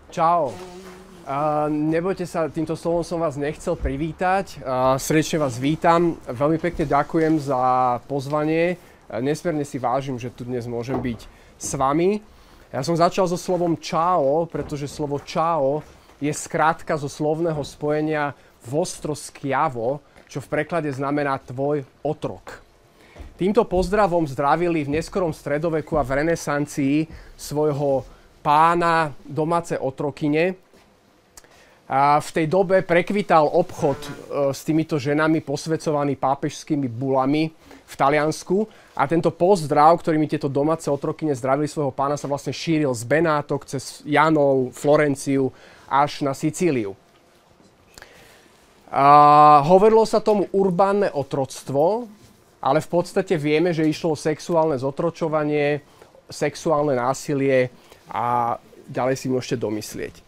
Čau. Nebojte sa, týmto slovom som vás nechcel privítať. Srdečne vás vítam. Veľmi pekne ďakujem za pozvanie. Nesmierne si vážim, že tu dnes môžem byť s vami. Ja som začal so slovom čao, pretože slovo čao je skrátka zo slovného spojenia vostroskiavo, čo v preklade znamená tvoj otrok. Týmto pozdravom zdravili v neskorom stredoveku a v renesancii svojho pána domáce otrokyne. A v tej dobe prekvital obchod s týmito ženami posväcovaný pápežskými bulami v Taliansku a tento pozdrav, ktorými tieto domáce otrokyne zdravili svojho pána, sa vlastne šíril z Benátok cez Janov, Florenciu až na Sicíliu. Hovorilo sa tomu urbánne otroctvo, ale v podstate vieme, že išlo o sexuálne zotročovanie, sexuálne násilie a ďalej si môžete domyslieť.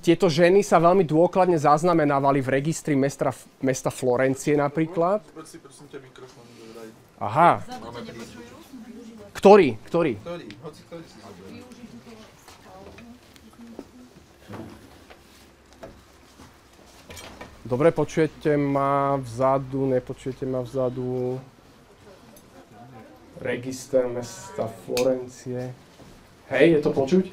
Tieto ženy sa veľmi dôkladne zaznamenávali v registri mesta Florencie napríklad. Prosím ťa, mikrofón. Aha. Ktorý? Dobre, počujete ma vzadu, nepočujete ma vzadu. Register mesta Florencie. Hej, je to počuť?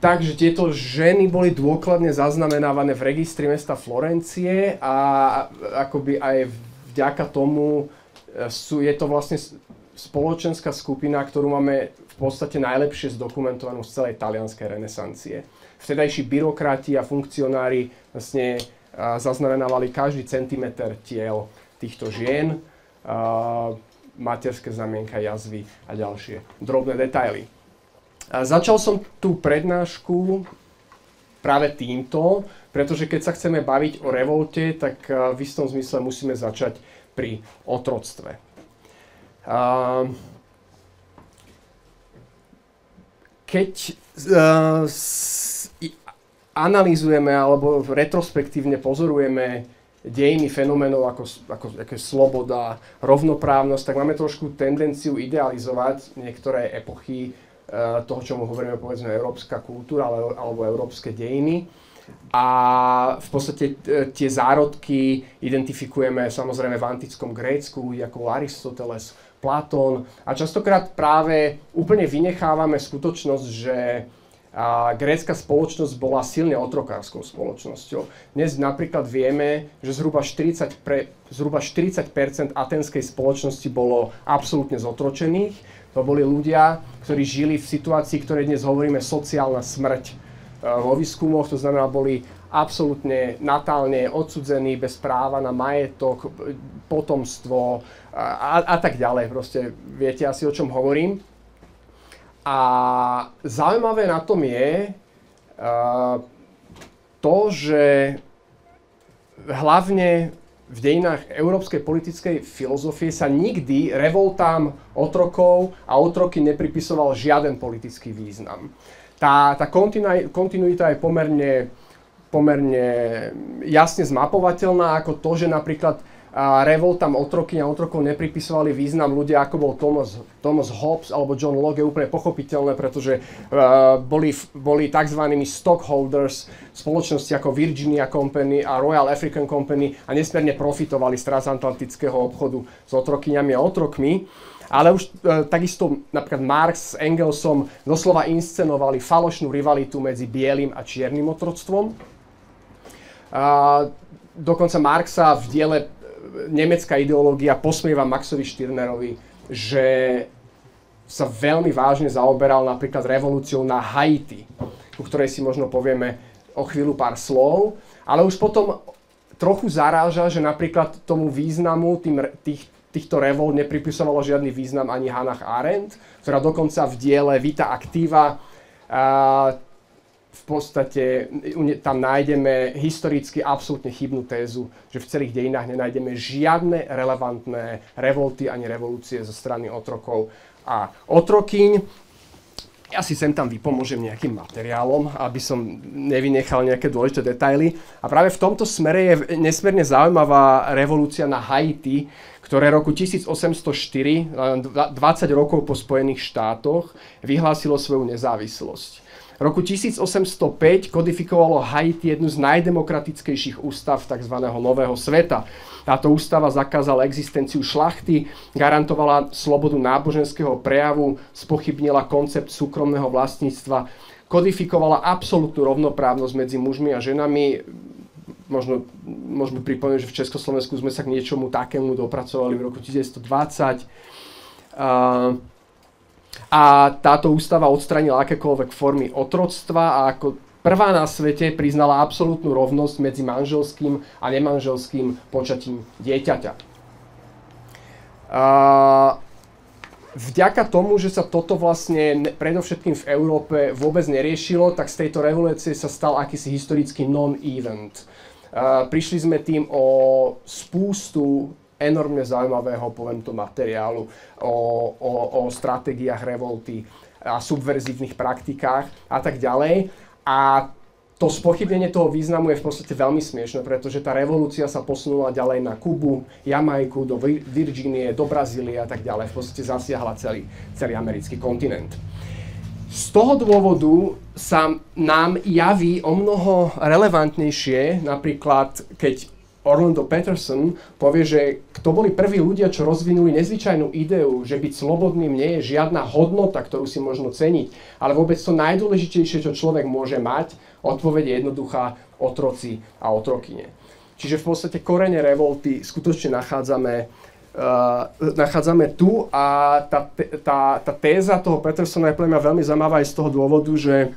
Takže tieto ženy boli dôkladne zaznamenávané v registri mesta Florencie a akoby aj vďaka tomu je to vlastne spoločenská skupina, ktorú máme v podstate najlepšie zdokumentovanú z celej talianskej renesancie. Vtedajší byrokrati a funkcionári vlastne zaznamenávali každý centimeter tiel týchto žien, materské znamienka, jazvy a ďalšie drobné detaily. Začal som tú prednášku práve týmto, pretože keď sa chceme baviť o revolte, tak v istom zmysle musíme začať pri otroctve. Keď analyzujeme alebo retrospektívne pozorujeme dejiny fenoménov ako je sloboda, rovnoprávnosť, tak máme trošku tendenciu idealizovať niektoré epochy toho, čomu hovoríme, povedzme, európska kultúra alebo európske dejiny. A v podstate tie zárodky identifikujeme samozrejme v antickom Grécku, ako Aristoteles, Platón. A častokrát práve úplne vynechávame skutočnosť, že grécka spoločnosť bola silne otrokárskou spoločnosťou. Dnes napríklad vieme, že zhruba 40% aténskej spoločnosti bolo absolútne zotročených. To boli ľudia, ktorí žili v situácii, ktorej dnes hovoríme sociálna smrť vo výskumoch. To znamená, boli absolútne natálne odsudzení, bez práva na majetok, potomstvo a tak ďalej. Proste viete asi, o čom hovorím. A zaujímavé na tom je to, že hlavne v dejinách európskej politickej filozofie sa nikdy revoltám otrokov a otroky nepripisoval žiaden politický význam. Tá kontinuita je pomerne jasne zmapovateľná, ako to, že napríklad revoltám otrokyň a otrokov nepripisovali význam ľudia, ako bol Thomas Hobbes alebo John Locke, je úplne pochopiteľné, pretože boli tzv. Stockholders spoločnosti ako Virginia Company a Royal African Company a nesmierne profitovali z transatlantického obchodu s otrokyňami a otrokmi. Ale už takisto napríklad Marx s Engelsom doslova inscenovali falošnú rivalitu medzi bielým a čiernym otroctvom. Dokonca Marxa v diele Nemecká ideológia posmieva Maxovi Stirnerovi, že sa veľmi vážne zaoberal napríklad revolúciou na Haiti, o ktorej si možno povieme o chvíľu pár slov, ale už potom trochu zaráža, že napríklad tomu významu týchto revolt nepripisovala žiadny význam ani Hannah Arendt, ktorá dokonca v diele Vita Activa v podstate tam nájdeme historicky absolútne chybnú tézu, že v celých dejinách nenájdeme žiadne relevantné revolty ani revolúcie zo strany otrokov a otrokyň. Ja si sem tam vypomôžem nejakým materiálom, aby som nevynechal nejaké dôležité detaily. A práve v tomto smere je nesmierne zaujímavá revolúcia na Haiti, ktoré roku 1804, 20 rokov po Spojených štátoch, vyhlásilo svoju nezávislosť. V roku 1805 kodifikovalo Haiti jednu z najdemokratickejších ústav tzv. Nového sveta. Táto ústava zakázala existenciu šlachty, garantovala slobodu náboženského prejavu, spochybnila koncept súkromného vlastníctva, kodifikovala absolútnu rovnoprávnosť medzi mužmi a ženami. Môžeme pripomenúť, že v Československu sme sa k niečomu takému dopracovali v roku 1920. A táto ústava odstránila akékoľvek formy otroctva a ako prvá na svete priznala absolútnu rovnosť medzi manželským a nemanželským počatím dieťaťa. Vďaka tomu, že sa toto vlastne predovšetkým v Európe vôbec neriešilo, tak z tejto revolúcie sa stal akýsi historický non-event. Prišli sme tým o spústu enormne zaujímavého, poviem to, materiálu o stratégiách revolty a subverzívnych praktikách a tak ďalej. A to spochybnenie toho významu je v podstate veľmi smiešné, pretože tá revolúcia sa posunula ďalej na Kubu, Jamajku, do Virgínie, do Brazílie a tak ďalej. V podstate zasiahla celý americký kontinent. Z toho dôvodu sa nám javí o mnoho relevantnejšie, napríklad keď Orlando Patterson povie, že kto boli prví ľudia, čo rozvinuli nezvyčajnú ideu, že byť slobodným nie je žiadna hodnota, ktorú si možno ceniť, ale vôbec to najdôležitejšie, čo človek môže mať, odpoveď je jednoduchá: otroci a otrokyne. Čiže v podstate korene revolty skutočne nachádzame tu a tá téza toho Pattersona je pre mňa veľmi zaujímavá aj z toho dôvodu, že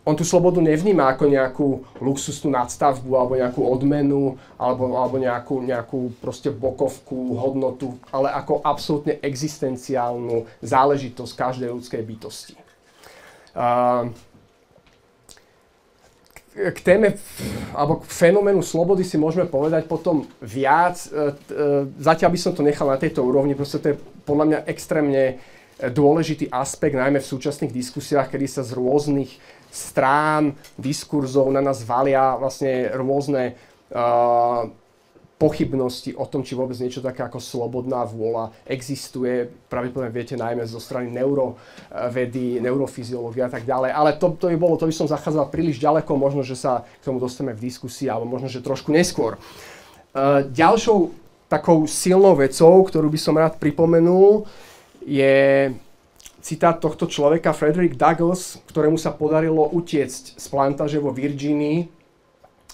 on tú slobodu nevníma ako nejakú luxusnú nadstavbu alebo nejakú odmenu alebo nejakú proste bokovku, hodnotu, ale ako absolútne existenciálnu záležitosť každej ľudskej bytosti. K téme alebo k fenoménu slobody si môžeme povedať potom viac. Zatiaľ by som to nechal na tejto úrovni, proste to je podľa mňa extrémne dôležitý aspekt, najmä v súčasných diskusiách, kedy sa z rôznych strán diskurzov na nás valia vlastne rôzne pochybnosti o tom, či vôbec niečo také ako slobodná vôľa existuje. Pravdepodobne viete najmä zo strany neurovedy, neurofyziológie a tak ďalej. Ale to by som zachádzal príliš ďaleko, možno, že sa k tomu dostaneme v diskusii, alebo možno, že trošku neskôr. Ďalšou takou silnou vecou, ktorú by som rád pripomenul, je citát tohto človeka, Frederick Douglass, ktorému sa podarilo utiecť z plantáže vo Virgínii,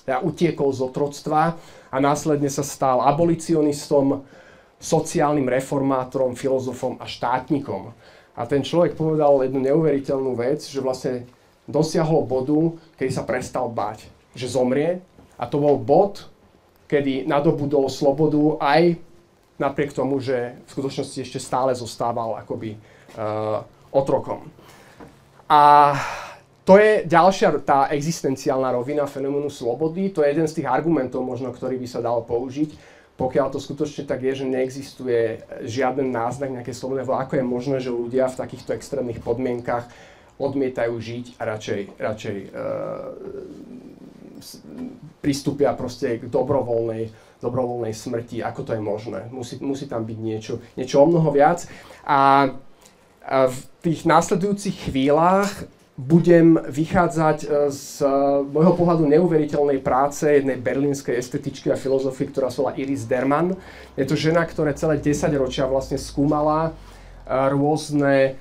utiekol z otroctva a následne sa stal abolicionistom, sociálnym reformátorom, filozofom a štátnikom. A ten človek povedal jednu neuveriteľnú vec, že vlastne dosiahol bodu, kedy sa prestal báť, že zomrie, a to bol bod, kedy nadobudol slobodu aj napriek tomu, že v skutočnosti ešte stále zostával akoby otrokom. A to je ďalšia tá existenciálna rovina fenoménu slobody. To je jeden z tých argumentov možno, ktorý by sa dal použiť, pokiaľ to skutočne tak je, že neexistuje žiaden náznak nejaké slobodné vôle. Ako je možné, že ľudia v takýchto extrémnych podmienkach odmietajú žiť a radšej pristúpia proste k dobrovoľnej smrti. Ako to je možné? Musí tam byť niečo o mnoho viac. A v tých následujúcich chvíľach budem vychádzať z môjho pohľadu neuveriteľnej práce jednej berlínskej estetičky a filozofy, ktorá sa volá Iris Derman. Je to žena, ktorá celé 10 ročia vlastne skúmala rôzne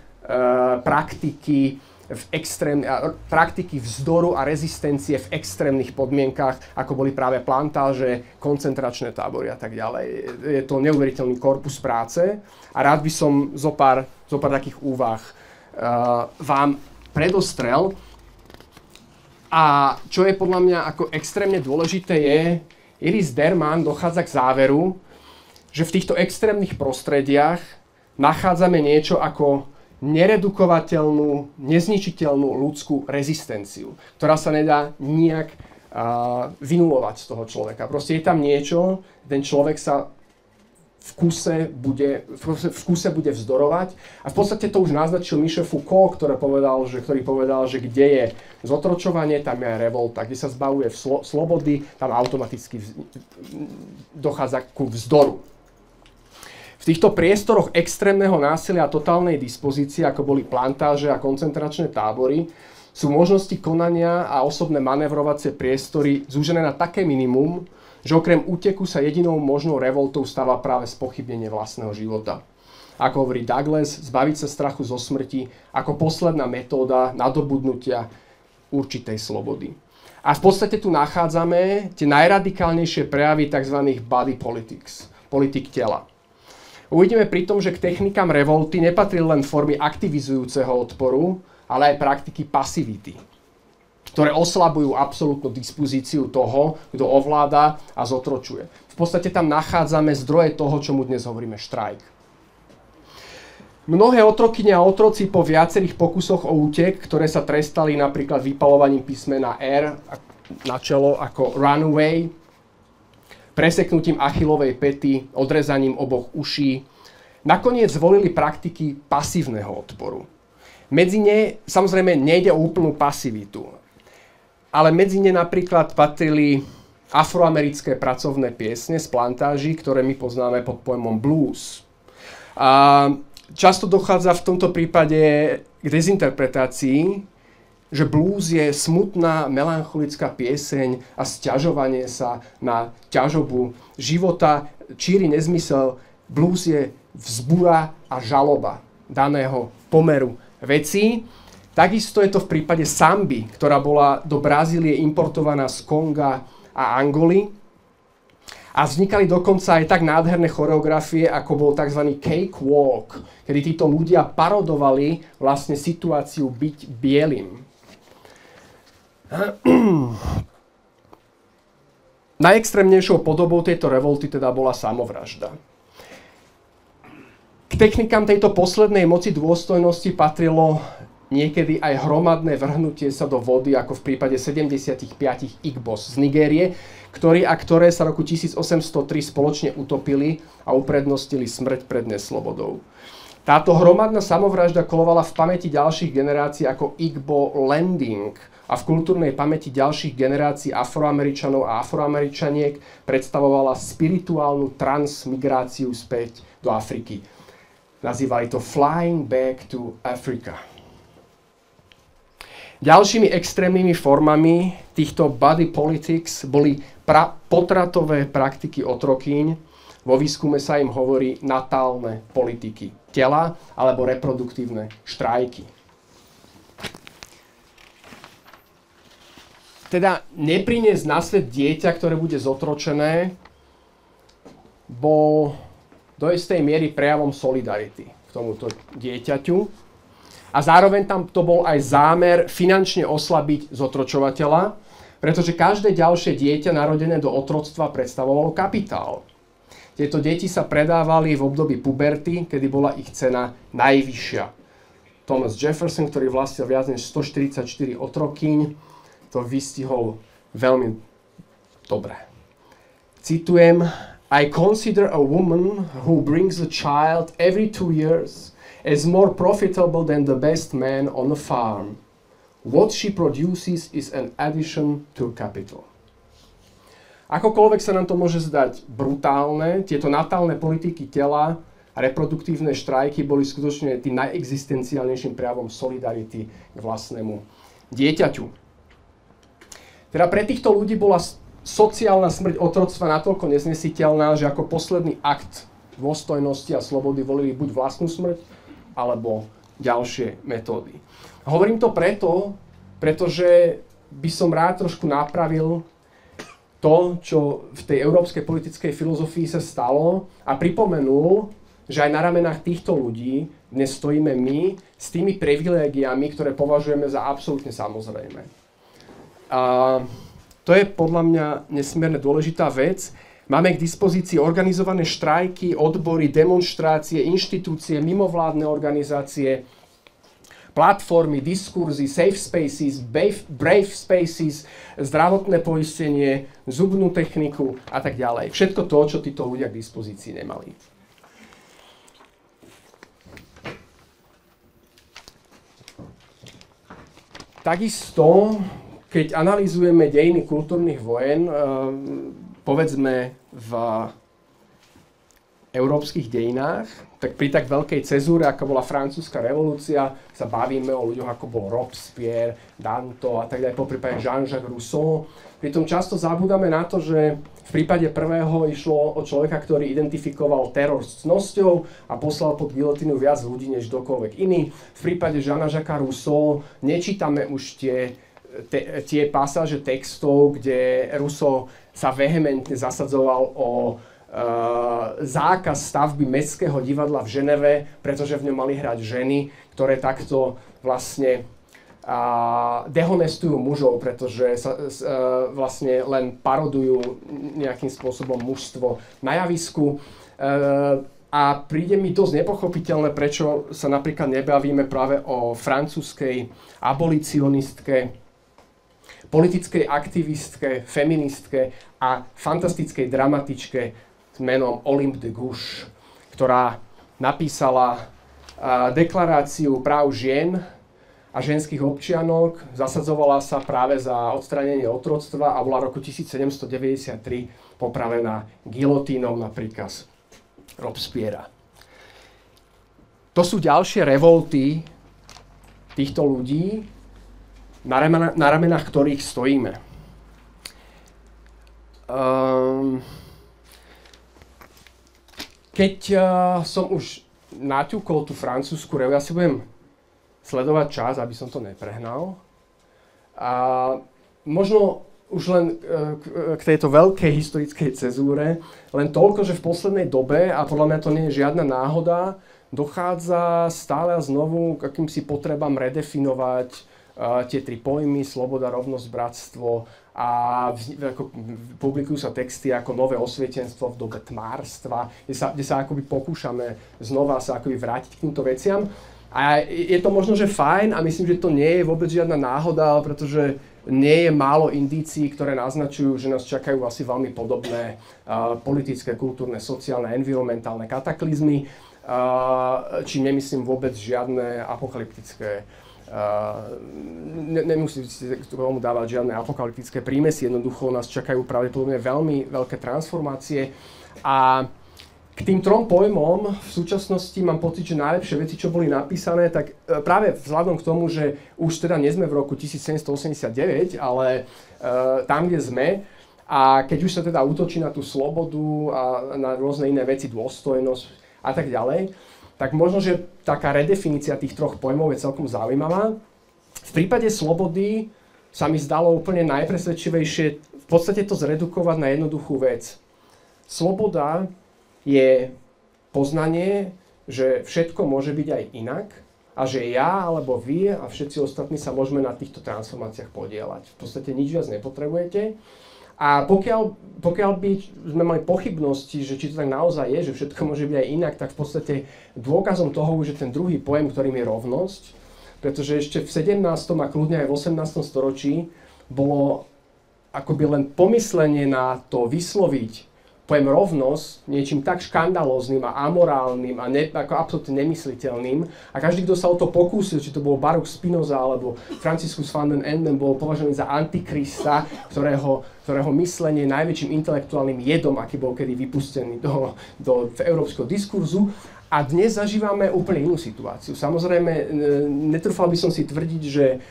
praktiky vzdoru a rezistencie v extrémnych podmienkach, ako boli práve plantáže, koncentračné tábory a tak ďalej. Je to neuveriteľný korpus práce a rád by som zo pár takých úvah vám predostrel. A čo je podľa mňa ako extrémne dôležité je, Iris Derman dochádza k záveru, že v týchto extrémnych prostrediach nachádzame niečo ako neredukovateľnú, nezničiteľnú ľudskú rezistenciu, ktorá sa nedá nijak vynulovať z toho človeka. Proste je tam niečo, ten človek sa v kuse bude vzdorovať. A v podstate to už naznačil Michel Foucault, ktorý povedal, že kde je zotročovanie, tam je aj revolta. Kde sa zbavuje slobody, tam automaticky dochádza ku vzdoru. V týchto priestoroch extrémneho násilia a totálnej dispozície, ako boli plantáže a koncentračné tábory, sú možnosti konania a osobné manévrovacie priestory zúžené na také minimum, že okrem úteku sa jedinou možnou revoltou stáva práve spochybnenie vlastného života. Ako hovorí Douglas, zbaviť sa strachu zo smrti ako posledná metóda nadobudnutia určitej slobody. A v podstate tu nachádzame tie najradikálnejšie prejavy tzv. Body politics, politik tela. Uvidíme pri tom, že k technikám revolty nepatrí len formy aktivizujúceho odporu, ale aj praktiky pasivity, ktoré oslabujú absolútnu dispozíciu toho, kto ovláda a zotročuje. V podstate tam nachádzame zdroje toho, čomu dnes hovoríme štrajk. Mnohé otrokyne a otroci po viacerých pokusoch o útek, ktoré sa trestali napríklad vypaľovaním písmena R na čelo ako runaway, preseknutím Achillovej päty, odrezaním oboch uší, nakoniec zvolili praktiky pasívneho odporu. Medzi ne, samozrejme, nejde o úplnú pasivitu, ale medzi ne napríklad patrili afroamerické pracovné piesne z plantáží, ktoré my poznáme pod pojmom blues. A často dochádza v tomto prípade k dezinterpretácii, že blues je smutná, melancholická pieseň a sťažovanie sa na ťažobu života, číri nezmysel. Blues je vzbura a žaloba daného pomeru vecí. Takisto je to v prípade samby, ktorá bola do Brazílie importovaná z Konga a Angoly. A vznikali dokonca aj tak nádherné choreografie, ako bol tzv. Cakewalk, kedy títo ľudia parodovali vlastne situáciu byť bielým. Najextrémnejšou podobou tejto revolty teda bola samovražda. K technikám tejto poslednej moci dôstojnosti patrilo niekedy aj hromadné vrhnutie sa do vody, ako v prípade 75 Igbos z Nigérie, ktoré sa roku 1803 spoločne utopili a uprednostili smrť pred neslobodou. Táto hromadná samovražda kolovala v pamäti ďalších generácií ako Igbo Landing a v kultúrnej pamäti ďalších generácií Afroameričanov a Afroameričaniek predstavovala spirituálnu transmigráciu späť do Afriky. Nazývali to Flying Back to Africa. Ďalšími extrémnymi formami týchto body politics boli potratové praktiky otrokýň. Vo výskume sa im hovorí natálne politiky tela alebo reproduktívne štrajky. Teda nepriniesť na svet dieťa, ktoré bude zotročené, bol do istej miery prejavom solidarity k tomuto dieťaťu. A zároveň tam to bol aj zámer finančne oslabiť zotročovateľa, pretože každé ďalšie dieťa narodené do otroctva predstavovalo kapitál. Tieto deti sa predávali v období puberty, kedy bola ich cena najvyššia. Thomas Jefferson, ktorý vlastnil viac než 144 otrokyň, to vystihol veľmi dobre. Citujem: I consider a woman who brings a child every 2 years as more profitable than the best man on a farm. What she produces is an addition to capital. Akokoľvek sa nám to môže zdať brutálne, tieto natálne politiky tela a reproduktívne štrajky boli skutočne tým najexistenciálnejším prejavom solidarity k vlastnému dieťaťu. Teda pre týchto ľudí bola sociálna smrť otroctva natoľko neznesiteľná, že ako posledný akt dôstojnosti a slobody volili buď vlastnú smrť, alebo ďalšie metódy. Hovorím to pretože by som rád trošku napravil to, čo v tej európskej politickej filozofii sa stalo a pripomenul, že aj na ramenách týchto ľudí dnes stojíme my s tými privilégiami, ktoré považujeme za absolútne samozrejmé. A to je podľa mňa nesmierne dôležitá vec. Máme k dispozícii organizované štrajky, odbory, demonštrácie, inštitúcie, mimovládne organizácie, platformy, diskurzy, safe spaces, brave spaces, zdravotné poistenie, zubnú techniku a tak ďalej. Všetko to, čo títo ľudia k dispozícii nemali. Takisto, keď analyzujeme dejiny kultúrnych vojen, povedzme v európskych dejinách, tak pri tak veľkej cezúre, ako bola francúzska revolúcia, sa bavíme o ľuďoch, ako bol Robespierre, Danton a tak ďalej, poprípade Jean-Jacques Rousseau. Pritom často zabúdame na to, že v prípade prvého išlo o človeka, ktorý identifikoval teror s cnosťou a poslal pod gilotínu viac ľudí než kdokoľvek iný. V prípade Jean-Jacques Rousseau nečítame už tie pasáže textov, kde Rousseau sa vehementne zasadzoval o zákaz stavby mestského divadla v Ženeve, pretože v ňom mali hrať ženy, ktoré takto vlastne dehonestujú mužov, pretože vlastne len parodujú nejakým spôsobom mužstvo na javisku. A príde mi dosť nepochopiteľné, prečo sa napríklad nebavíme práve o francúzskej abolicionistke, politickej aktivistke, feministke a fantastickej dramatičke s menom Olympe de Gouges, ktorá napísala deklaráciu práv žien a ženských občianok, zasadzovala sa práve za odstránenie otroctva a bola roku 1793 popravená gilotínou na príkaz Robespierra. To sú ďalšie revolty týchto ľudí, na ramenách ktorých stojíme. Keď som už naťukol tú francúzsku revu, ja si budem sledovať čas, aby som to neprehnal. A možno už len k tejto veľkej historickej cezúre, len toľko, že v poslednej dobe, a podľa mňa to nie je žiadna náhoda, dochádza stále a znovu k akýmsi potrebám redefinovať tie tri pojmy, sloboda, rovnosť, bratstvo, a publikujú sa texty ako nové osvietenstvo v dobe tmárstva, kde sa akoby pokúšame znova sa akoby vrátiť k týmto veciam. A je to možno, že fajn, a myslím, že to nie je vôbec žiadna náhoda, pretože nie je málo indícií, ktoré naznačujú, že nás čakajú asi veľmi podobné politické, kultúrne, sociálne, environmentálne kataklizmy, čím nemyslím vôbec žiadne apokalyptické nemusí k tomu dávať žiadne apokalyptické prímesy, jednoducho nás čakajú pravdepodobne veľmi veľké transformácie. A k tým trom pojmom v súčasnosti mám pocit, že najlepšie veci, čo boli napísané, tak práve vzhľadom k tomu, že už teda nie sme v roku 1789, ale tam, kde sme, a keď už sa teda útočí na tú slobodu a na rôzne iné veci, dôstojnosť a tak ďalej, tak možno, že taká redefinícia tých troch pojmov je celkom zaujímavá. V prípade slobody sa mi zdalo úplne najpresvedčivejšie v podstate to zredukovať na jednoduchú vec. Sloboda je poznanie, že všetko môže byť aj inak a že ja alebo vy a všetci ostatní sa môžeme na týchto transformáciách podieľať. V podstate nič viac nepotrebujete. A pokiaľ by sme mali pochybnosti, že či to tak naozaj je, že všetko môže byť aj inak, tak v podstate dôkazom toho už je ten druhý pojem, ktorým je rovnosť, pretože ešte v 17. a kľudne aj v 18. storočí bolo akoby len pomyslenie na to vysloviť pojem rovnosť niečím tak škandalóznym a amorálnym a ako absolútne nemysliteľným. A každý, kto sa o to pokúsil, či to bol Baruch Spinoza alebo Franciscus van den Enden, bol považovaný za antikrista, ktorého myslenie je najväčším intelektuálnym jedom, aký bol kedy vypustený do európskeho diskurzu. A dnes zažívame úplne inú situáciu. Samozrejme, netrúfal by som si tvrdiť, že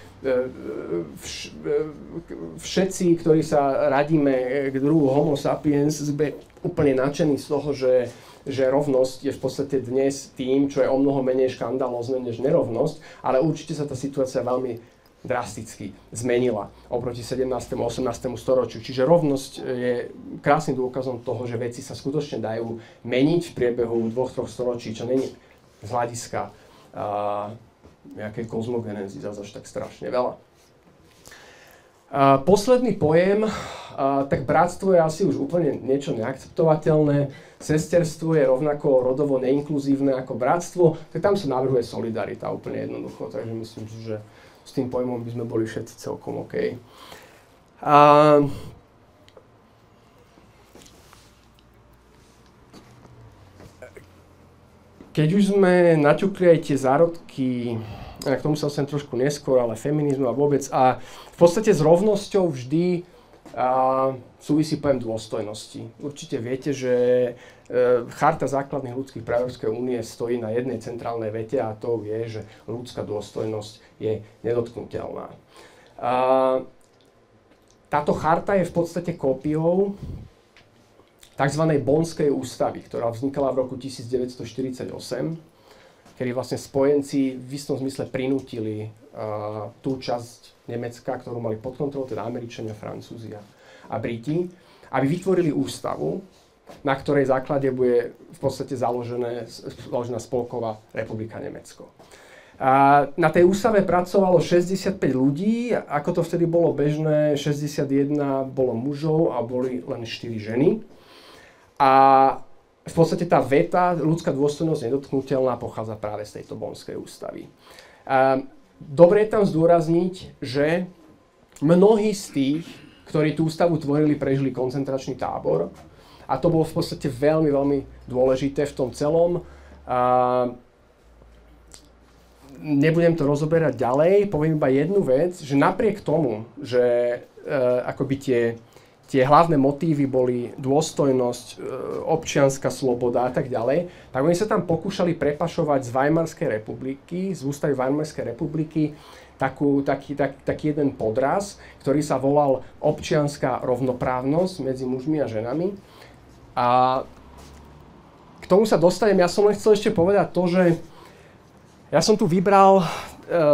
všetci, ktorí sa radíme k druhu Homo sapiens, sme úplne nadšení z toho, že rovnosť je v podstate dnes tým, čo je o mnoho menej škandalózne než nerovnosť, ale určite sa tá situácia veľmi drasticky zmenila oproti 17. a 18. storočiu. Čiže rovnosť je krásnym dôkazom toho, že veci sa skutočne dajú meniť v priebehu 2-3 storočí, čo není z hľadiska nejakej kozmogenézy zase až tak strašne veľa. Posledný pojem, tak bratstvo je asi už úplne niečo neakceptovateľné. Sesterstvo je rovnako rodovo neinkluzívne ako bratstvo, tak tam sa navrhuje solidarita úplne jednoducho, takže myslím, že s tým pojmom by sme boli všetci celkom OK. Keď už sme naťukli aj tie zárodky k tomu sa dostanem trošku neskôr, ale feminizmu a vôbec. A v podstate s rovnosťou vždy súvisí pojem dôstojnosti. Určite viete, že Charta základných ľudských práv Európskej únie stojí na jednej centrálnej vete a to je, že ľudská dôstojnosť je nedotknuteľná. Táto charta je v podstate kópiou tzv. Bonnskej ústavy, ktorá vznikala v roku 1948, kedy vlastne spojenci v istom zmysle prinútili tú časť Nemecka, ktorú mali pod kontrolou, teda Američania, Francúzi a Briti, aby vytvorili ústavu, na ktorej základe bude v podstate založená Spolková republika Nemecko. Na tej ústave pracovalo 65 ľudí, ako to vtedy bolo bežné, 61 bolo mužov a boli len 4 ženy. A v podstate tá veta, ľudská dôstojnosť nedotknuteľná, pochádza práve z tejto Bonnskej ústavy. Dobre je tam zdôrazniť, že mnohí z tých, ktorí tú ústavu tvorili, prežili koncentračný tábor. A to bolo v podstate veľmi, veľmi dôležité v tom celom. Nebudem to rozoberať ďalej, poviem iba jednu vec, že napriek tomu, že akoby tie hlavné motívy boli dôstojnosť, občianska sloboda a tak ďalej, tak oni sa tam pokúšali prepašovať z Weimarskej republiky, z ústavy Weimarskej republiky, taký jeden podraz, ktorý sa volal občianska rovnoprávnosť medzi mužmi a ženami. A k tomu sa dostanem, ja som len chcel ešte povedať to, že ja som tu vybral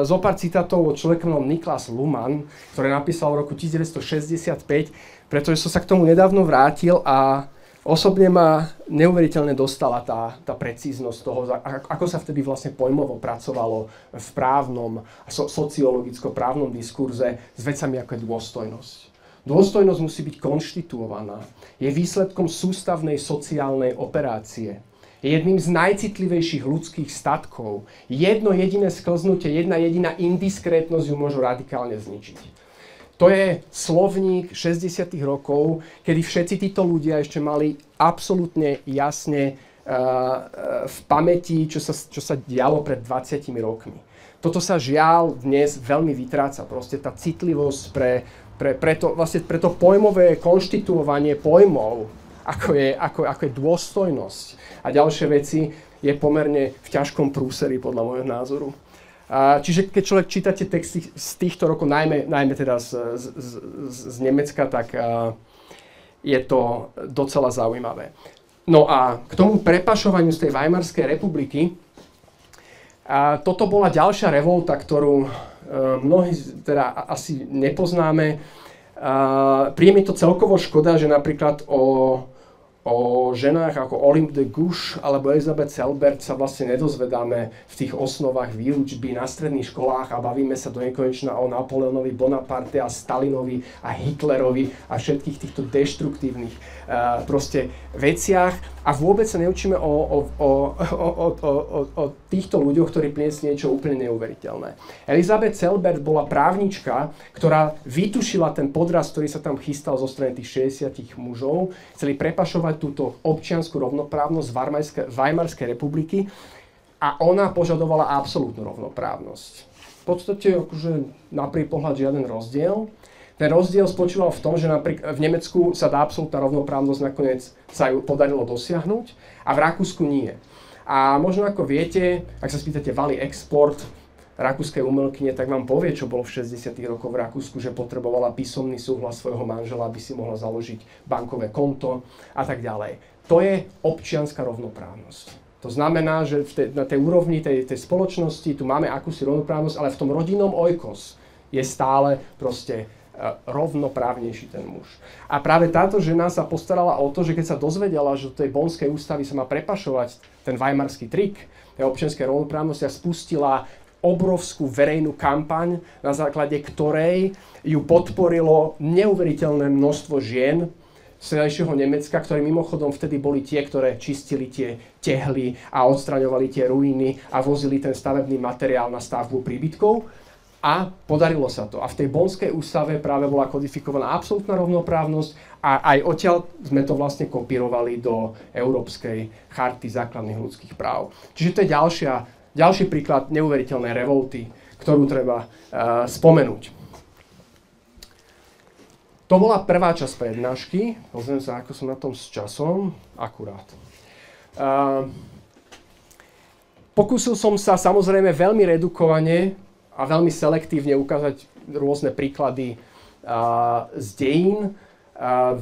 zo pár citátov od človeka menom Niklas Luhmann, ktorý napísal v roku 1965, pretože som sa k tomu nedávno vrátil a osobne ma neuveriteľne dostala tá precíznosť toho, ako sa vtedy vlastne pojmovo pracovalo v právnom, sociologicko-právnom diskurze s vecami ako je dôstojnosť. Dôstojnosť musí byť konštituovaná. Je výsledkom sústavnej sociálnej operácie. Je jedným z najcitlivejších ľudských statkov. Jedno jediné sklznutie, jedna jediná indiskrétnosť ju môžu radikálne zničiť. To je slovník 60. rokov, kedy všetci títo ľudia ešte mali absolútne jasne v pamäti, čo sa dialo pred 20 rokmi. Toto sa žiaľ dnes veľmi vytráca. Proste tá citlivosť pre to pojmové konštituovanie pojmov, ako je dôstojnosť a ďalšie veci, je pomerne v ťažkom prúseri podľa môjho názoru. Čiže keď človek čítate texty z týchto rokov, najmä teda z Nemecka, tak je to docela zaujímavé. No a k tomu prepašovaniu z tej Weimarskej republiky, toto bola ďalšia revolta, ktorú mnohí teda asi nepoznáme. Príde mi to celkovo škoda, že napríklad o ženách ako Olympe de Gouges alebo Elisabeth Selbert sa vlastne nedozvedáme v tých osnovách výučby na stredných školách a bavíme sa do nekonečna o Napoleonovi Bonaparte a Stalinovi a Hitlerovi a všetkých týchto deštruktívnych proste veciach a vôbec sa neučíme o týchto ľuďoch, ktorí priniesli niečo úplne neuveriteľné. Elisabeth Selbert bola právnička, ktorá vytušila ten podraz, ktorý sa tam chystal zo strany tých 60 mužov, chceli prepašovať túto občiansku rovnoprávnosť Weimarskej republiky a ona požadovala absolútnu rovnoprávnosť. V podstate akože na prvý pohľad žiaden rozdiel. Ten rozdiel spočíval v tom, že napríklad v Nemecku sa tá absolútna rovnoprávnosť nakoniec sa ju podarilo dosiahnuť a v Rakúsku nie. A možno ako viete, ak sa spýtate Vali Export, rakúskej umelkyne, tak vám povie, čo bolo v 60. rokoch v Rakúsku, že potrebovala písomný súhlas svojho manžela, aby si mohla založiť bankové konto a tak ďalej. To je občianska rovnoprávnosť. To znamená, že na tej úrovni tej spoločnosti tu máme akúsi rovnoprávnosť, ale v tom rodinnom oikos je stále proste rovnoprávnejší ten muž. A práve táto žena sa postarala o to, že keď sa dozvedela, že do tej Bonnskej ústavy sa má prepašovať ten weimarský trik tej občianskej rovnoprávnosti a spustila obrovskú verejnú kampaň, na základe ktorej ju podporilo neuveriteľné množstvo žien z vtedajšieho Nemecka, ktorí mimochodom vtedy boli tie, ktoré čistili tie tehly a odstraňovali tie ruiny a vozili ten stavebný materiál na stavbu príbytkov. A podarilo sa to. A v tej Bonnskej ústave práve bola kodifikovaná absolútna rovnoprávnosť a aj odtiaľ sme to vlastne kopírovali do Európskej charty základných ľudských práv. Čiže to je Ďalší príklad neuveriteľnej revolty, ktorú treba spomenúť. To bola prvá časť prednášky. Pozriem sa, ako som na tom s časom. Akurát. Pokúsil som sa samozrejme veľmi redukovane a veľmi selektívne ukázať rôzne príklady z dejín.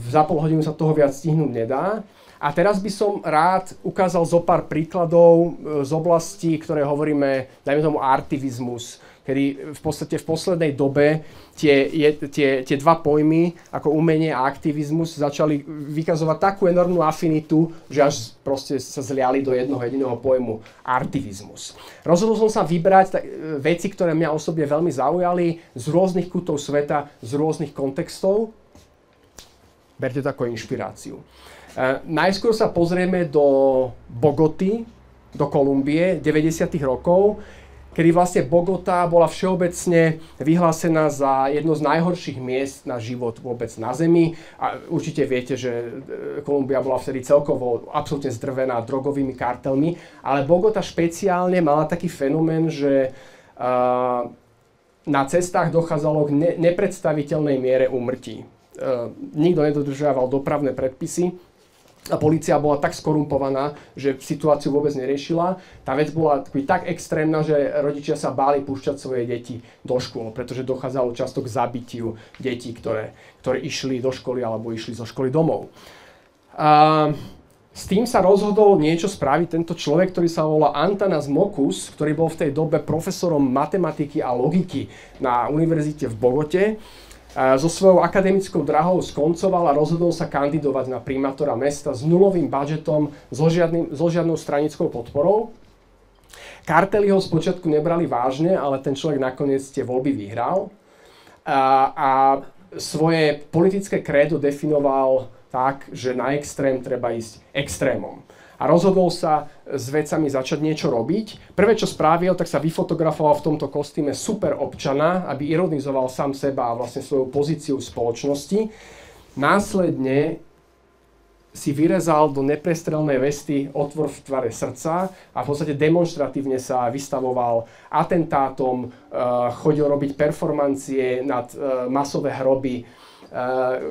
Za pol hodinu sa toho viac stihnúť nedá. A teraz by som rád ukázal zo pár príkladov z oblastí, ktoré hovoríme, dajme tomu artivizmus, kedy v podstate v poslednej dobe tie dva pojmy, ako umenie a aktivizmus, začali vykazovať takú enormnú afinitu, že až proste sa zliali do jednoho jediného pojmu artivizmus. Rozhodol som sa vybrať veci, ktoré mňa osobne veľmi zaujali z rôznych kútov sveta, z rôznych kontextov. Berte to ako inšpiráciu. Najskôr sa pozrieme do Bogoty, do Kolumbie 90. rokov, kedy vlastne Bogota bola všeobecne vyhlásená za jedno z najhorších miest na život vôbec na Zemi. A určite viete, že Kolumbia bola vtedy celkovo absolútne zdrvená drogovými kartelmi, ale Bogota špeciálne mala taký fenomén, že na cestách dochádzalo k nepredstaviteľnej miere úmrtí. Nikto nedodržiaval dopravné predpisy. A polícia bola tak skorumpovaná, že situáciu vôbec neriešila. Tá vec bola tak extrémna, že rodičia sa báli púšťať svoje deti do škôl, pretože dochádzalo často k zabitiu detí, ktoré išli do školy alebo išli zo školy domov. A s tým sa rozhodol niečo spraviť tento človek, ktorý sa volá Antanas Mockus, ktorý bol v tej dobe profesorom matematiky a logiky na univerzite v Bogote. So svojou akademickou drahou skoncoval a rozhodol sa kandidovať na primátora mesta s nulovým budžetom, so žiadnou stranickou podporou. Kartely ho spočiatku nebrali vážne, ale ten človek nakoniec tie voľby vyhral. A svoje politické krédo definoval tak, že na extrém treba ísť extrémom. A rozhodol sa s vecami začať niečo robiť. Prvé, čo spravil, tak sa vyfotografoval v tomto kostýme super občana, aby ironizoval sám seba a vlastne svoju pozíciu v spoločnosti. Následne si vyrezal do neprestrelnej vesty otvor v tvare srdca a v podstate demonštratívne sa vystavoval atentátom, chodil robiť performancie nad masové hroby,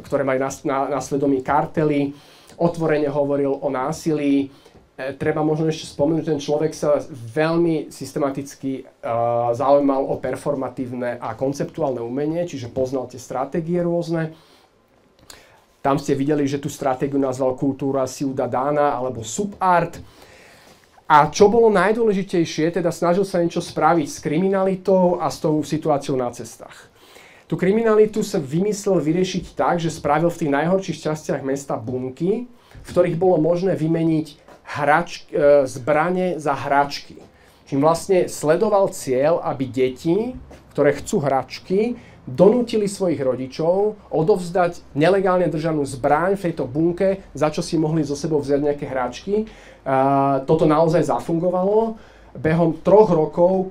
ktoré majú na svedomí kartely. Otvorene hovoril o násilí. Treba možno ešte spomenúť, že ten človek sa veľmi systematicky zaujímal o performatívne a konceptuálne umenie, čiže poznal tie stratégie rôzne. Tam ste videli, že tú stratégiu nazval kultúra ciudadana alebo subart. A čo bolo najdôležitejšie, teda snažil sa niečo spraviť s kriminalitou a s tou situáciou na cestách. Tú kriminalitu sa vymyslel vyriešiť tak, že spravil v tých najhorších častiach mesta bunky, v ktorých bolo možné vymeniť zbrane za hračky. Čím vlastne sledoval cieľ, aby deti, ktoré chcú hračky, donútili svojich rodičov odovzdať nelegálne držanú zbraň v tejto bunke, za čo si mohli so sebou vziať nejaké hračky. Toto naozaj zafungovalo. Behom 3 rokov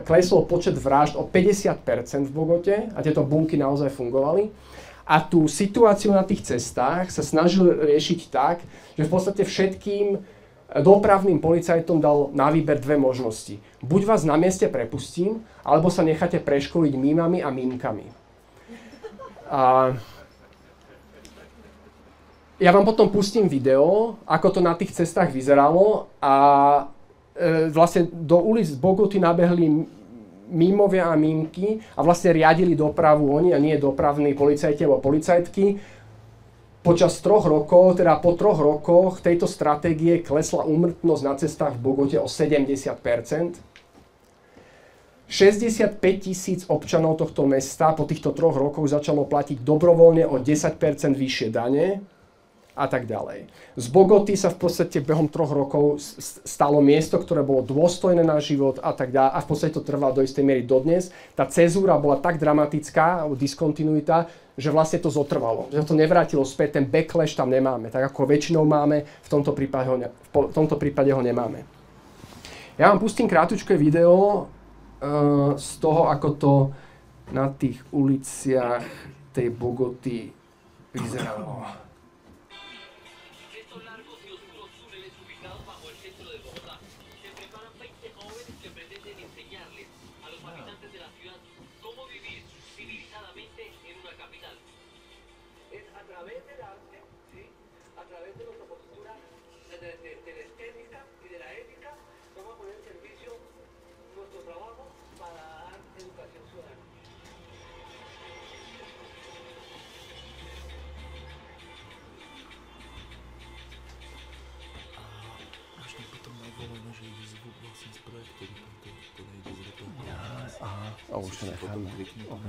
klesol počet vražd o 50% v Bogote a tieto bunky naozaj fungovali. A tú situáciu na tých cestách sa snažil riešiť tak, že v podstate všetkým dopravným policajtom dal na výber 2 možnosti. Buď vás na mieste prepustím, alebo sa necháte preškoliť mímami a mímkami. Ja vám potom pustím video, ako to na tých cestách vyzeralo a vlastne do ulic Bogoty nabehli mímovia a mímky a vlastne riadili dopravu oni a nie dopravní policajti alebo policajtky. Počas 3 rokov, teda po 3 rokoch tejto stratégie klesla úmrtnosť na cestách v Bogote o 70%. 65 000 občanov tohto mesta po týchto 3 rokoch začalo platiť dobrovoľne o 10% vyššie dane a tak ďalej. Z Bogoty sa v podstate behom 3 rokov stalo miesto, ktoré bolo dôstojné na život a tak ďalej. A v podstate to trvalo do istej miery dodnes. Tá cezúra bola tak dramatická, diskontinuita, že vlastne to zotrvalo. Že to nevrátilo späť, ten backlash tam nemáme. Tak ako väčšinou máme, v tomto prípade ho nemáme. Ja vám pustím krátke video z toho, ako to na tých uliciach tej Bogoty vyzeralo. Už to necháme.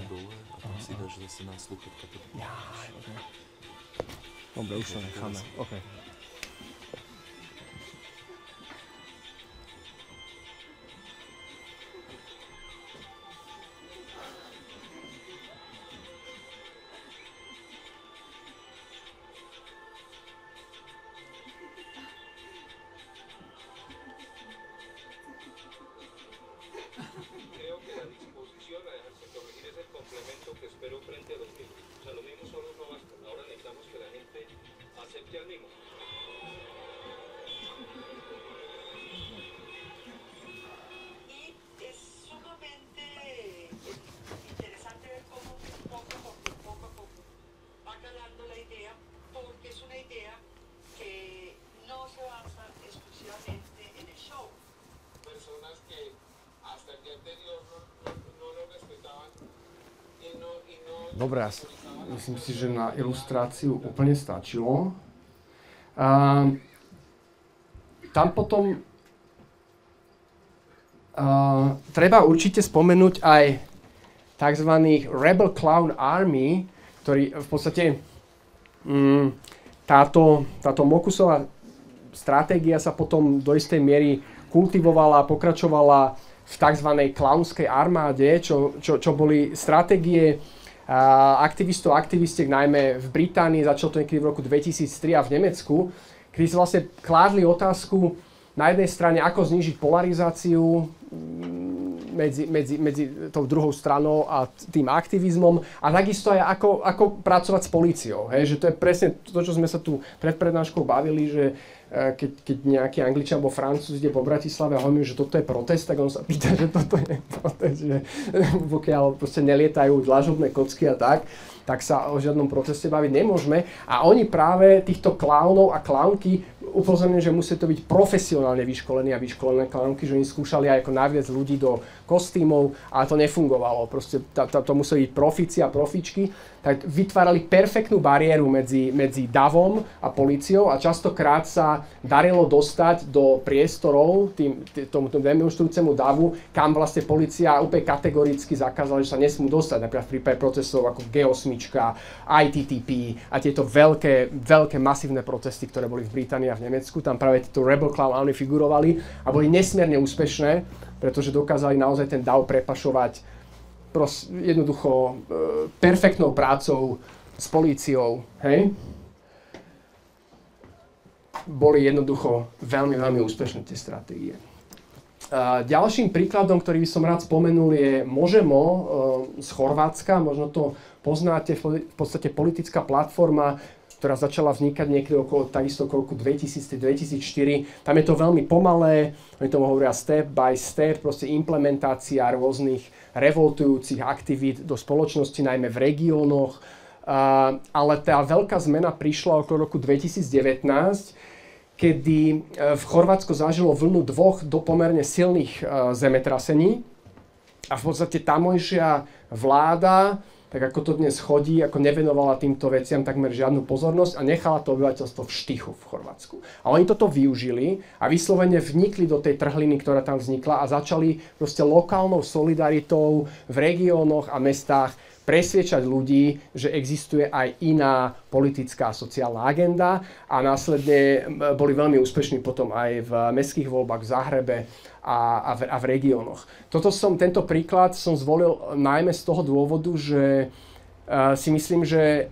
Dole a tam si dáš zase na sluchatka. Dobre, už to necháme. Okay. Dobre, myslím si, že na ilustráciu úplne stačilo. Tam potom treba určite spomenúť aj tzv. Rebel Clown Army, ktorý v podstate táto Mokusová stratégia sa potom do istej miery kultivovala a pokračovala v tzv. Klaunskej armáde, čo boli stratégie aktivistov a aktivistiek najmä v Británii, začalo to niekedy v roku 2003 a v Nemecku, kedy si vlastne kládli otázku na jednej strane, ako znížiť polarizáciu medzi tou druhou stranou a tým aktivizmom a takisto aj ako pracovať s políciou. Hej? Že to je presne to, čo sme sa tu pred prednáškou bavili, že keď nejaký Angličan alebo Francúz ide po Bratislave a hovorí, že toto je protest, tak on sa pýta, že toto je protest, že pokiaľ proste nelietajú dlažobné kocky a tak sa o žiadnom proteste baviť nemôžeme. A oni práve týchto klaunov a klaunky upozorňujú, že musí to byť profesionálne vyškolení a vyškolené klaunky, že oni skúšali aj ako naviesť ľudí do kostýmov, ale to nefungovalo. Proste to museli byť profíci a profičky. Tak vytvárali perfektnú bariéru medzi davom a políciou a častokrát sa darilo dostať do priestorov tomu demonstrujúcemu davu, kam vlastne polícia úplne kategoricky zakázala, že sa nesmú dostať. Napríklad v prípade procesov ako G8, ITTP a tieto veľké masívne protesty, ktoré boli v Británii a v Nemecku. Tam práve títo Rebel Clown Army figurovali a boli nesmierne úspešné, pretože dokázali naozaj ten dav prepašovať jednoducho perfektnou prácou s políciou, hej? Boli jednoducho veľmi, veľmi úspešné tie stratégie. Ďalším príkladom, ktorý by som rád spomenul, je Možemo z Chorvátska. Možno to poznáte, v podstate politická platforma, ktorá začala vznikať niekedy takisto okolo roku 2000-2004. Tam je to veľmi pomalé, oni tomu hovoria step by step, proste implementácia rôznych revoltujúcich aktivít do spoločnosti, najmä v regiónoch. Ale tá veľká zmena prišla okolo roku 2019, kedy v Chorvátsku zažilo vlnu dvoch pomerne silných zemetrasení. A v podstate tamojšia vláda, tak ako to dnes chodí, ako nevenovala týmto veciam takmer žiadnu pozornosť a nechala to obyvateľstvo v štychu v Chorvátsku. A oni toto využili a vyslovene vnikli do tej trhliny, ktorá tam vznikla a začali proste lokálnou solidaritou v regiónoch a mestách presviečať ľudí, že existuje aj iná politická a sociálna agenda a následne boli veľmi úspešní potom aj v mestských voľbách v Záhrebe a v regiónoch. Tento príklad som zvolil najmä z toho dôvodu, že si myslím, že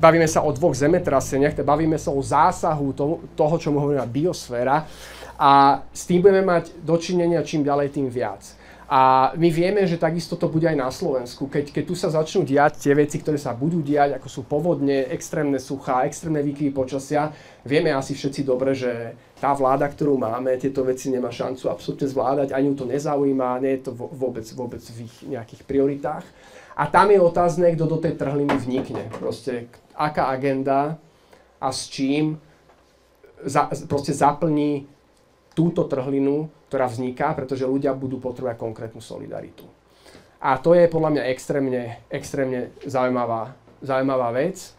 bavíme sa o dvoch zemetraseniach, bavíme sa o zásahu toho, čo mu hovoríme biosféra a s tým budeme mať dočinenia čím ďalej, tým viac. A my vieme, že takisto to bude aj na Slovensku. Keď tu sa začnú diať tie veci, ktoré sa budú diať, ako sú povodne, extrémne suchá, extrémne výkyvy počasia, vieme asi všetci dobre, že tá vláda, ktorú máme, tieto veci nemá šancu absolútne zvládať, ani ju to nezaujíma, nie je to vôbec v ich nejakých prioritách. A tam je otázne, kto do tej trhliny vnikne. Proste, aká agenda a s čím proste zaplní túto trhlinu, ktorá vzniká, pretože ľudia budú potrebovať konkrétnu solidaritu. A to je podľa mňa extrémne zaujímavá vec,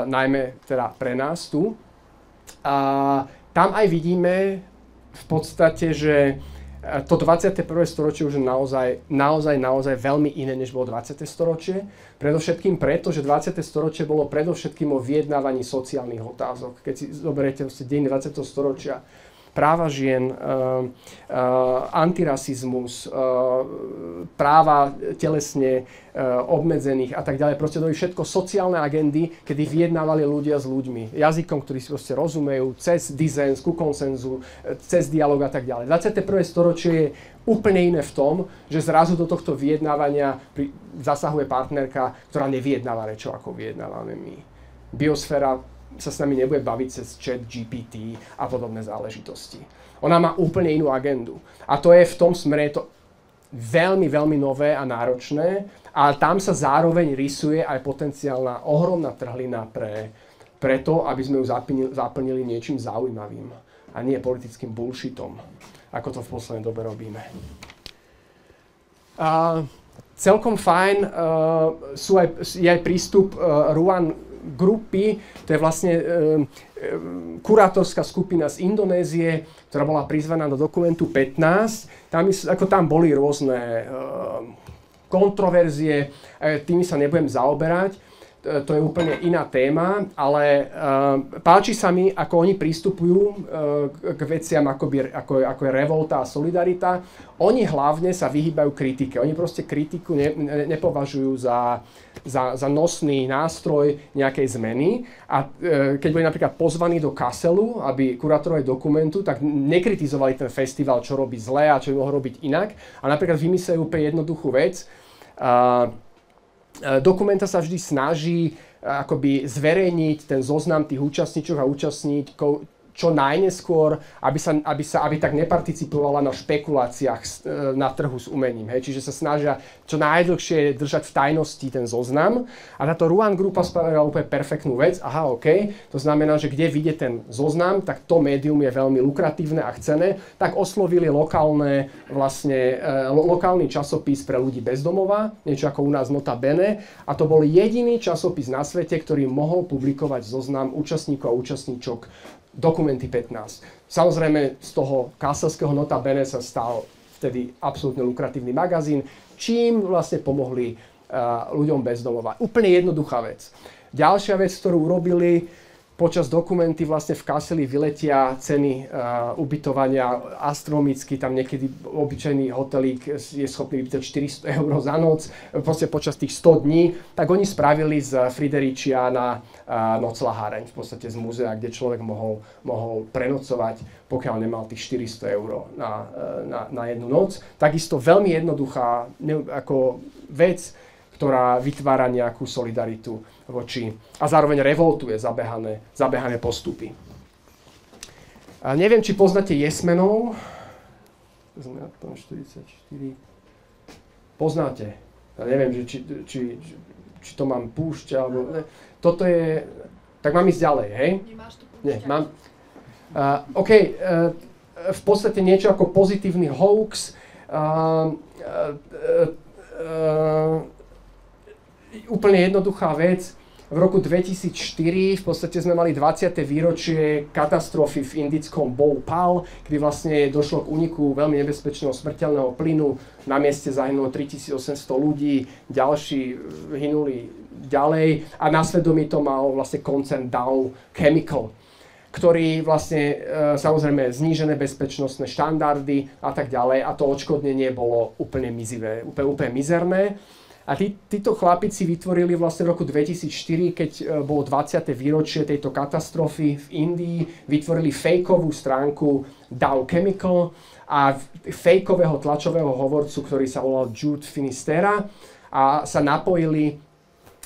najmä teda pre nás tu. A tam aj vidíme v podstate, že to 21. storočie už je naozaj veľmi iné, než bolo 20. storočie. Predovšetkým preto, že 20. storočie bolo predovšetkým o vyjednávaní sociálnych otázok. Keď si zoberiete dejiny 20. storočia, práva žien, antirasizmus, práva telesne obmedzených a tak ďalej. Proste to je všetko sociálne agendy, kedy vyjednávali ľudia s ľuďmi. Jazykom, ktorý si proste rozumejú, cez dizens, ku konsenzu, cez dialog a tak ďalej. 21. storočie je úplne iné v tom, že zrazu do tohto vyjednávania zasahuje partnerka, ktorá nevyjednáva rečo, ako vyjednávame my. Biosféra sa s nami nebude baviť cez chat GPT a podobné záležitosti. Ona má úplne inú agendu. A to je v tom smere to veľmi, veľmi nové a náročné, ale tam sa zároveň rysuje aj potenciálna ohromná trhlina pre to, aby sme ju zaplnili niečím zaujímavým a nie politickým bullshitom, ako to v poslednej dobe robíme. Celkom fajn je aj prístup Ruan grupy, to je vlastne kurátorská skupina z Indonézie, ktorá bola prizvaná do dokumentu 15. Tam boli rôzne kontroverzie, tými sa nebudem zaoberať, to je úplne iná téma, ale páči sa mi, ako oni pristupujú k veciam ako je revolta a solidarita. Oni hlavne sa vyhýbajú kritike. Oni proste kritiku nepovažujú za nosný nástroj nejakej zmeny. A keď boli napríklad pozvaní do Kasselu, aby kurátorovali dokumentu, tak nekritizovali ten festival, čo robí zle a čo by mohol robiť inak. A napríklad vymysleli úplne jednoduchú vec. Dokumenta sa vždy snaží akoby zverejniť ten zoznam tých účastníčok a účastníkov čo najneskôr, aby tak neparticipovala na špekuláciách na trhu s umením. Hej. Čiže sa snažia čo najdlhšie držať v tajnosti ten zoznam. A táto Ruan grupa spravila úplne perfektnú vec. Aha, OK. To znamená, že kde vidie ten zoznam, tak to médium je veľmi lukratívne a chcené. Tak oslovili lokálny časopis pre ľudí bez domova, niečo ako u nás Nota Bene. A to bol jediný časopis na svete, ktorý mohol publikovať zoznam účastníkov a účastníčok Dokumenty 15. Samozrejme, z toho kasselského Nota Bene sa stal vtedy absolútne lukratívny magazín, čím vlastne pomohli ľuďom bez domova. Úplne jednoduchá vec. Ďalšia vec, ktorú urobili, počas Dokumenty vlastne v Kasseli vyletia ceny ubytovania astronomicky, tam niekedy obyčajný hotelík je schopný vypýtať 400 € za noc, proste počas tých 100 dní, tak oni spravili z Frideričiana nocľaháreň, v podstate z múzea, kde človek mohol prenocovať, pokiaľ nemal tých 400 € na jednu noc. Takisto veľmi jednoduchá ako vec, ktorá vytvára nejakú solidaritu voči a zároveň revoltuje zabehané postupy. A neviem, či poznáte Jesmenov. Poznáte. Ja neviem, či to mám púšťať, alebo ne. Toto je... Tak mám ísť ďalej, hej? Nemáš to púšťať. Nie, mám. OK, v podstate niečo ako pozitívny hoax. Úplne jednoduchá vec. V roku 2004 v podstate sme mali 20. výročie katastrofy v indickom Bhopal, kedy vlastne došlo k úniku veľmi nebezpečného smrteľného plynu. Na mieste zahynulo 3800 ľudí, ďalší hynuli ďalej a na svedomí to mal vlastne koncern Dow Chemical, ktorý vlastne samozrejme znížené bezpečnostné štandardy a tak ďalej a to odškodnenie bolo úplne mizivé, úplne mizerné. A títo chlapici vytvorili vlastne v roku 2004, keď bolo 20. výročie tejto katastrofy v Indii, vytvorili fejkovú stránku Dow Chemical a fejkového tlačového hovorcu, ktorý sa volal Jude Finisterra a sa napojili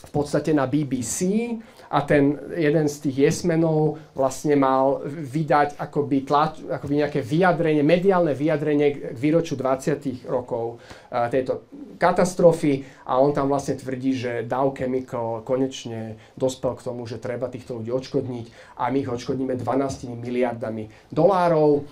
v podstate na BBC a ten jeden z tých jesmenov vlastne mal vydať akoby nejaké vyjadrenie, mediálne vyjadrenie k výročiu 20 rokov tejto katastrofy a on tam vlastne tvrdí, že Dow Chemical konečne dospel k tomu, že treba týchto ľudí odškodniť a my ich odškodníme 12 miliardami dolárov.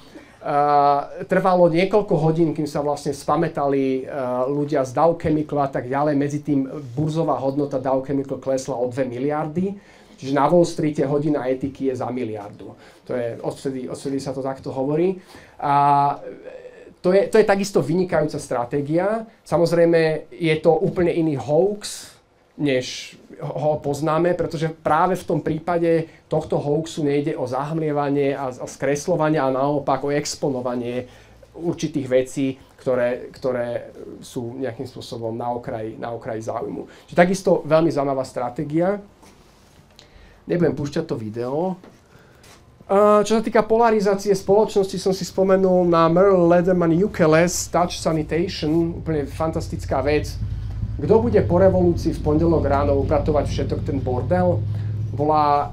Trvalo niekoľko hodín, kým sa vlastne spamätali ľudia z Dow Chemical a tak ďalej. Medzi tým burzová hodnota Dow Chemical klesla o 2 miliardy. Čiže na Wall Streete hodina etiky je za miliardu. To je, odvtedy sa to takto hovorí. A to je takisto vynikajúca stratégia. Samozrejme je to úplne iný hoax, než ho poznáme, pretože práve v tom prípade tohto hoaxu nejde o zahmlievanie a skresľovanie, a naopak o exponovanie určitých vecí, ktoré sú nejakým spôsobom na okraji záujmu. Čiže takisto veľmi zaujímavá stratégia. Nebudem púšťať to video. Čo sa týka polarizácie spoločnosti, som si spomenul na Merle Lederman UKLS Touch Sanitation, úplne fantastická vec. Kto bude po revolúcii v pondelok ráno upratovať všetok ten bordel? Bola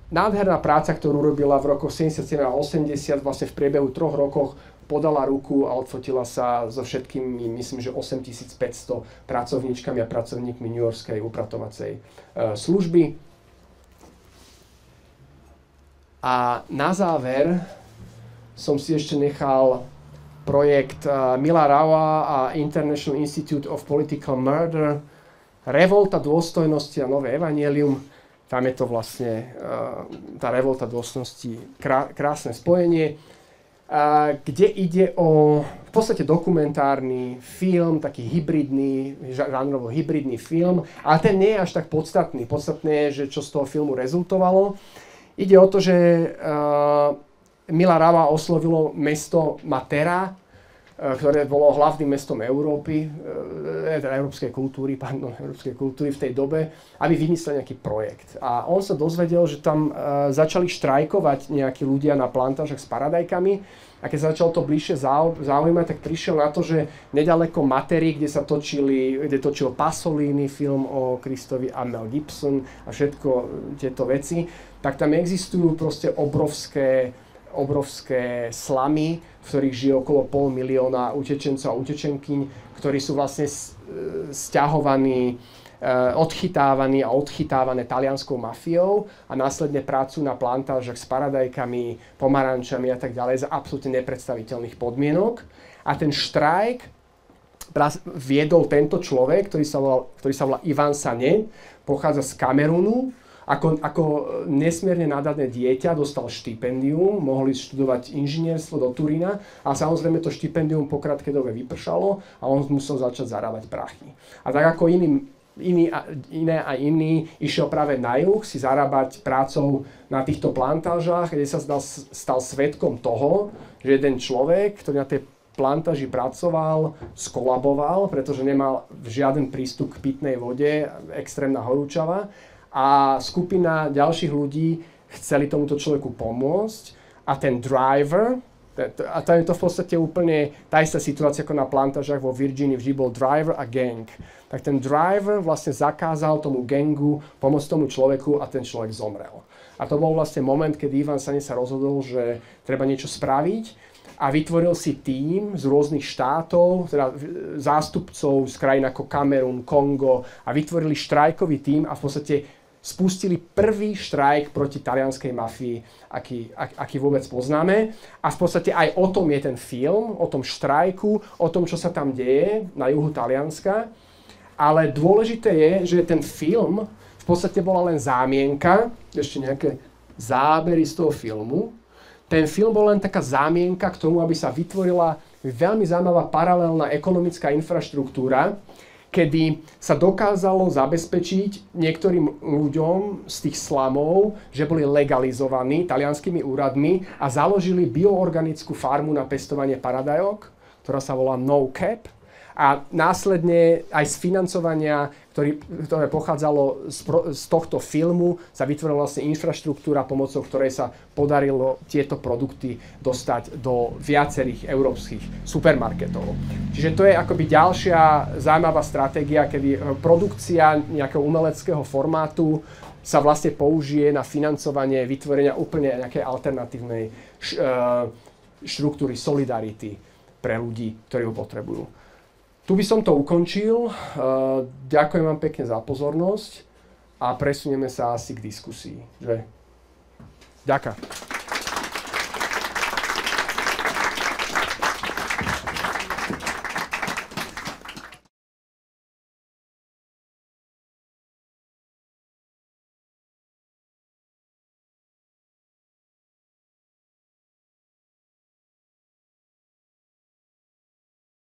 nádherná práca, ktorú robila v rokoch 77 a 80, vlastne v priebehu 3 rokoch podala ruku a odfotila sa so všetkými, myslím, že 8500 pracovníčkami a pracovníkmi New Yorkskej upratovacej služby. A na záver som si ešte nechal projekt Mila Raua a International Institute of Political Murder, Revolta dôstojnosti a nové evanjelium. Tam je to vlastne tá revolta dôstojnosti, krásne spojenie, kde ide o v podstate dokumentárny film, taký hybridný, žánrovo hybridný film, ale ten nie je až tak podstatný. Podstatné je, že čo z toho filmu rezultovalo. Ide o to, že Mila Raua oslovilo mesto Matera, ktoré bolo hlavným mestom Európy, európskej kultúry v tej dobe, aby vymyslel nejaký projekt. A on sa dozvedel, že tam začali štrajkovať nejakí ľudia na plantážach s paradajkami. A keď sa začal to bližšie zaujímať, tak prišiel na to, že nedaleko Matery, kde točil Pasolini film o Kristovi a Mel Gibson a všetko tieto veci, tak tam existujú proste obrovské slamy, v ktorých žije okolo 500 000 utečencov a utečenkyň, ktorí sú vlastne sťahovaní, odchytávané talianskou mafiou a následne pracujú na plantážach s paradajkami, pomarančami a tak ďalej za absolútne nepredstaviteľných podmienok. A ten štrajk viedol tento človek, ktorý sa volá Ivan Sané, pochádza z Kamerunu. Ako nesmierne nadané dieťa dostal štipendium, mohol ísť študovať inžinierstvo do Turína a samozrejme to štipendium po krátkej dobe vypršalo a on musel začať zarábať prachy. A tak ako iní išiel práve na juh si zarábať prácou na týchto plantážach, kde sa stal svedkom toho, že jeden človek, ktorý na tej plantáži pracoval, skolaboval, pretože nemal žiaden prístup k pitnej vode, extrémna horúčava. A skupina ďalších ľudí chceli tomuto človeku pomôcť a ten driver, a tam je to v podstate úplne tá istá situácia ako na plantážach vo Virginii, vždy bol driver a gang. Tak ten driver vlastne zakázal tomu gangu pomôcť tomu človeku a ten človek zomrel. A to bol vlastne moment, kedy Ivan Sané sa rozhodol, že treba niečo spraviť a vytvoril si tím z rôznych štátov, teda zástupcov z krajín ako Kamerun, Kongo a vytvorili štrajkový tím a v podstate spustili prvý štrajk proti talianskej mafii, aký vôbec poznáme. A v podstate aj o tom je ten film, o tom štrajku, o tom, čo sa tam deje na juhu Talianska. Ale dôležité je, že ten film v podstate bola len zámienka, ešte nejaké zábery z toho filmu. Ten film bol len taká zámienka k tomu, aby sa vytvorila veľmi zaujímavá paralelná ekonomická infraštruktúra, kedy sa dokázalo zabezpečiť niektorým ľuďom z tých slamov, že boli legalizovaní talianskými úradmi a založili bioorganickú farmu na pestovanie paradajok, ktorá sa volá No Cap. A následne aj z financovania, ktoré pochádzalo z tohto filmu, sa vytvorila vlastne infraštruktúra, pomocou ktorej sa podarilo tieto produkty dostať do viacerých európskych supermarketov. Čiže to je akoby ďalšia zaujímavá stratégia, kedy produkcia nejakého umeleckého formátu sa vlastne použije na financovanie vytvorenia úplne nejakej alternatívnej štruktúry solidarity pre ľudí, ktorí ho potrebujú. Tu by som to ukončil. Ďakujem vám pekne za pozornosť a presunieme sa asi k diskusii. Ďakujem.